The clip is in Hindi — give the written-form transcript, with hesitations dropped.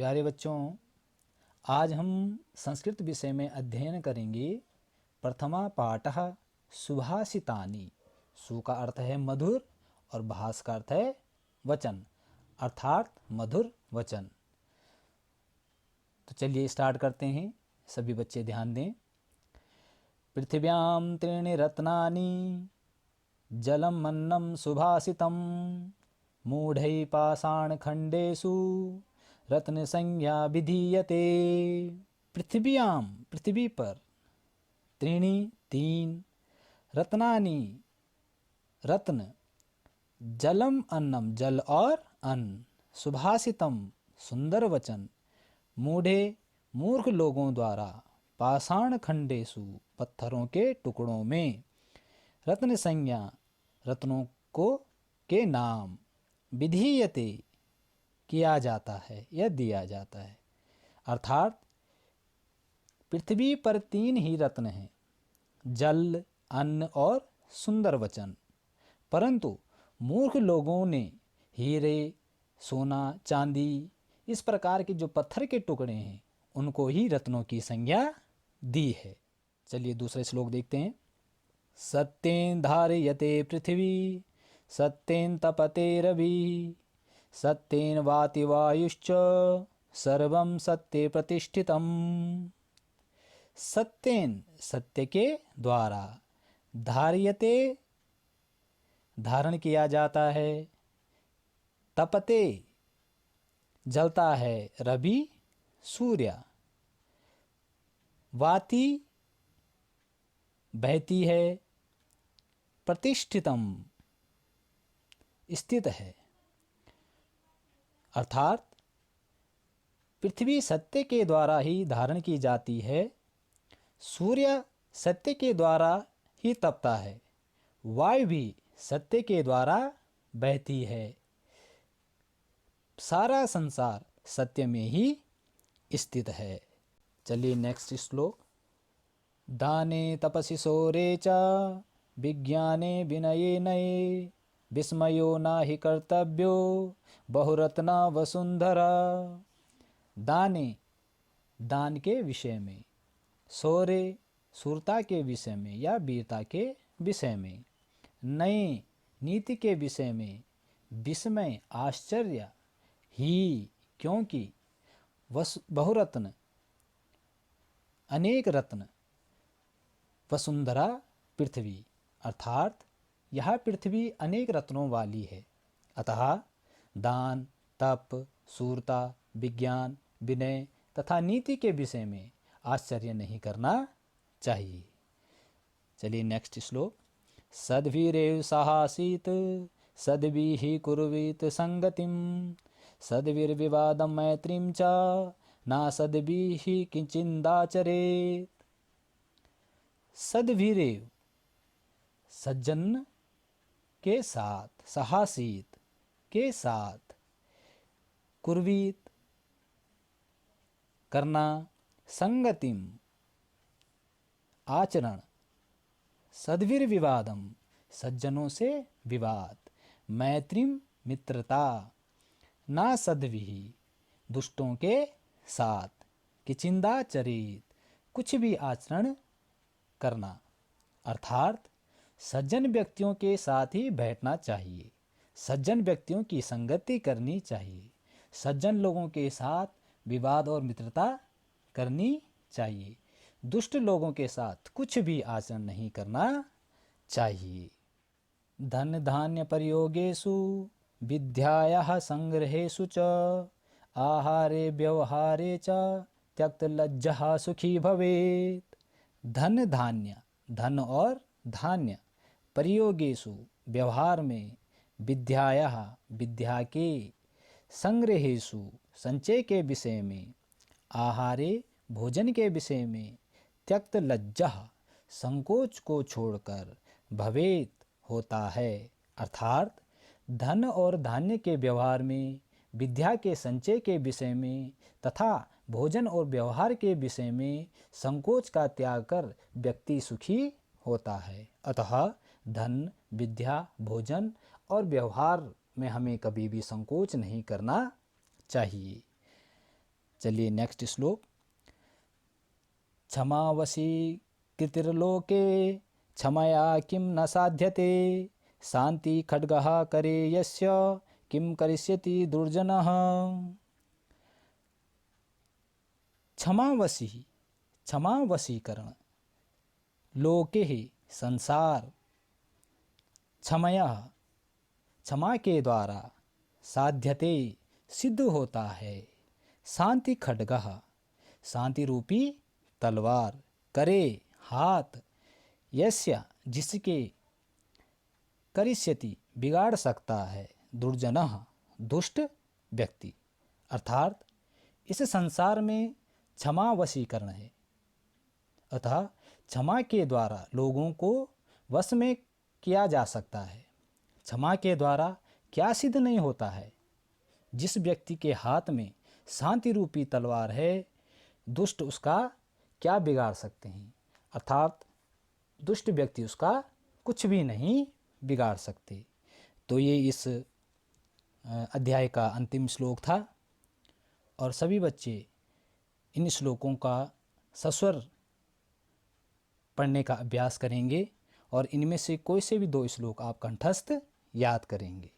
प्यारे बच्चों, आज हम संस्कृत विषय में अध्ययन करेंगे। प्रथमा पाठः सुभाषितानि। सु का अर्थ है मधुर और भाष का अर्थ है वचन, अर्थात मधुर वचन। तो चलिए स्टार्ट करते हैं। सभी बच्चे ध्यान दें। पृथिव्यां त्रीणि रत्नानि जलम अन्नम सुभाषितम मूढ़ै पाषाणखण्डेषु रत्न संज्ञा विधीयते। पृथिव्याम पृथ्वी पर, त्रीणि तीन, रत्नानि रत्न, जलम अन्नम जल और अन्न, सुभाषितम सुंदर वचन, मूढ़े मूर्ख लोगों द्वारा, पाषाण खंडेषु पत्थरों के टुकड़ों में, रत्न संज्ञा रत्नों को के नाम, विधीयते किया जाता है या दिया जाता है। अर्थात पृथ्वी पर तीन ही रत्न हैं, जल, अन्न और सुंदर वचन, परंतु मूर्ख लोगों ने हीरे, सोना, चांदी इस प्रकार के जो पत्थर के टुकड़े हैं उनको ही रत्नों की संज्ञा दी है। चलिए दूसरे श्लोक देखते हैं। सत्येन धारयते पृथ्वी सत्येन तपते रवि सत्येन वाति वायुश्च सर्वं सत्ये प्रतिष्ठितम्। सत्येन सत्य के द्वारा, धार्यते धारण किया जाता है, तपते जलता है रवि सूर्य, वाति बहती है, प्रतिष्ठितम स्थित है। अर्थात पृथ्वी सत्य के द्वारा ही धारण की जाती है, सूर्य सत्य के द्वारा ही तपता है, वायु भी सत्य के द्वारा बहती है, सारा संसार सत्य में ही स्थित है। चलिए नेक्स्ट श्लोक। दाने तपसि शौर्ये च विज्ञाने विनये नये विस्मयो नाहि कर्तव्यो बहुरत्ना वसुंधरा। दाने दान के विषय में, शौर्य शूरता के विषय में या वीरता के विषय में, नए नीति के विषय में, विस्मय आश्चर्य ही क्योंकि बहुरत्न अनेक रत्न, वसुंधरा पृथ्वी अर्थात यह पृथ्वी अनेक रत्नों वाली है। अतः दान, तप, शूरता, विज्ञान, विनय तथा नीति के विषय में आश्चर्य नहीं करना चाहिए। चलिए नेक्स्ट श्लोक। सद्वीरेव साहसीत सद्भिः कुर्वीत संगतिम सद्वीर्विवादं मैत्रीं च ना सद्भिः किंचिदाचरेत्। सद्वीरेव सज्जन के साथ, साहसीत के साथ, कुर्वीत करना, संगतिम आचरण, सद्वीर विवादम सज्जनों से विवाद, मैत्रीम मित्रता, ना सद्भिः दुष्टों के साथ, किचिंदाचरित कुछ भी आचरण करना। अर्थात सज्जन व्यक्तियों के साथ ही बैठना चाहिए, सज्जन व्यक्तियों की संगति करनी चाहिए, सज्जन लोगों के साथ विवाद और मित्रता करनी चाहिए, दुष्ट लोगों के साथ कुछ भी आचरण नहीं करना चाहिए। धन धान्य प्रयोगेषु विद्यायाः संग्रहेषु च आहारे व्यवहारे च त्यक्त लज्जः सुखी भवेत्। धन धान्य, धन और धान्य, प्रयोगेषु व्यवहार में, विद्यायाः विद्या के, संग्रहेषु संचय के विषय में, आहारे भोजन के विषय में, त्यक्त लज्जः संकोच को छोड़कर, भवेत होता है। अर्थात धन और धान्य के व्यवहार में, विद्या के संचय के विषय में तथा भोजन और व्यवहार के विषय में संकोच का त्याग कर व्यक्ति सुखी होता है। अतः धन, विद्या, भोजन और व्यवहार में हमें कभी भी संकोच नहीं करना चाहिए। चलिए नेक्स्ट श्लोक। क्षमावशी कृतिर्लोके क्षमया किं न साध्यते शांति खड्गः करे यस्य किं करिष्यति दुर्जनः। क्षमावशी, क्षमा वशीकरण, लोके ही संसार, क्षमया क्षमा के द्वारा, साध्यते सिद्ध होता है, शांति खड्गः शांति रूपी तलवार, करे हाथ, यस्य जिसके, करिष्यति बिगाड़ सकता है, दुर्जनः दुष्ट व्यक्ति। अर्थात इस संसार में क्षमा वशीकरण है, अतः क्षमा के द्वारा लोगों को वश में किया जा सकता है। क्षमा के द्वारा क्या सिद्ध नहीं होता है? जिस व्यक्ति के हाथ में शांति रूपी तलवार है, दुष्ट उसका क्या बिगाड़ सकते हैं? अर्थात दुष्ट व्यक्ति उसका कुछ भी नहीं बिगाड़ सकते। तो ये इस अध्याय का अंतिम श्लोक था और सभी बच्चे इन श्लोकों का सस्वर पढ़ने का अभ्यास करेंगे और इनमें से कोई से भी 2 श्लोक आप कंठस्थ याद करेंगे।